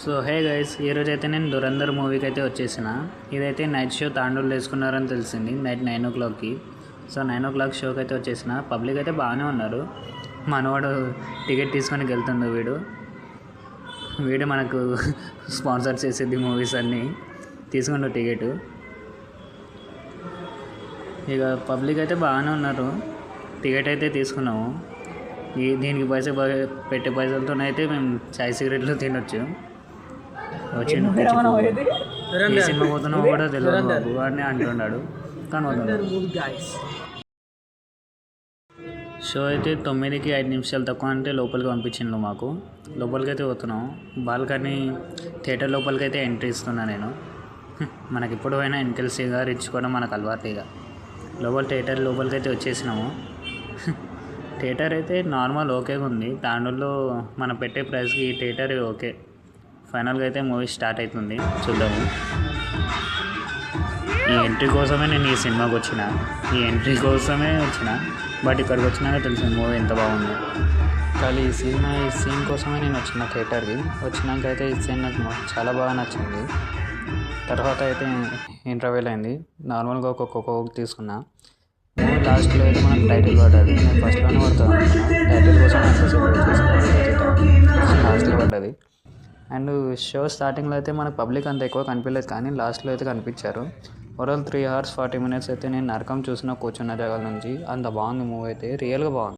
So hey guys, ఈరోజు అయితే నేను దురంధర్ మూవీకి అయితే వచ్చేసిన. ఇదైతే నైట్ షో తాండూలు వేసుకున్నారని తెలిసింది నైట్ 9 o'clockకి. సో 9 o'clock షోకి అయితే వచ్చేసిన. పబ్లిక్ అయితే బాగానే ఉన్నారు. మనవాడు టికెట్ తీసుకొని వెళ్తుండు. వీడు మనకు స్పాన్సర్ చేసేది మూవీస్ అన్నీ. తీసుకుండు టికెట్. ఇక పబ్లిక్ అయితే బాగానే ఉన్నారు. టికెట్ అయితే తీసుకున్నాము. దీనికి పెట్టే పైసలతోనైతే మేము చాయ్ సిగరెట్లు తినొచ్చు. వచ్చి ఏ సినిమా పోతున్నావు కూడా తెలియదు బాబు అని అంటున్నాడు. కానీ షో అయితే 9కి 5 నిమిషాలు తక్కువ అంటే లోపలికి పంపించిండు. మాకు లోపలికి అయితే పోతున్నాం. బాల్కనీ థియేటర్ లోపలికి అయితే ఎంట్రీ ఇస్తున్నా నేను. మనకి ఇప్పుడు పోయినా వెనకల్ సిగార్ ఇచ్చుకోవడం మనకు అలవాటు. ఇక థియేటర్ లోపలికి అయితే వచ్చేసినాము. థియేటర్ అయితే నార్మల్ ఓకేగా ఉంది. తాండూరులో మనం పెట్టే ప్రైస్కి ఈ థియేటర్ ఓకే. ఫైనల్గా అయితే మూవీ స్టార్ట్ అవుతుంది, చూద్దాము. ఈ ఎంట్రీ కోసమే నేను ఈ సినిమాకి వచ్చిన. బట్ ఇక్కడికి వచ్చినాక తెలిసింది మూవీ ఎంత బాగుంది. కానీ ఈ సీన్ కోసమే నేను వచ్చిన థియేటర్కి. వచ్చినాక అయితే ఈ సీన్ నాకు చాలా బాగా నచ్చింది. తర్వాత అయితే ఇంటర్వెల్ అయింది. నార్మల్గా ఒక్కొక్క తీసుకున్నా. మూవీ లాస్ట్లో అయితే మనకు టైటిల్ పడ్డది. నేను ఫస్ట్లోనే పడుతుంది అనుకున్నా. టైటిల్ కోసం లాస్ట్లో పడ్డది. అండ్ షో స్టార్టింగ్లో అయితే మనకు పబ్లిక్ అంత ఎక్కువ కనిపించలేదు, కానీ లాస్ట్లో అయితే కనిపించారు. ఓవరాల్ 3 hours 40 minutes అయితే నేను నరకం చూసిన కూర్చున్న జాగాల నుంచి. అంత బాగుంది మూవీ అయితే, రియల్గా బాగుంది.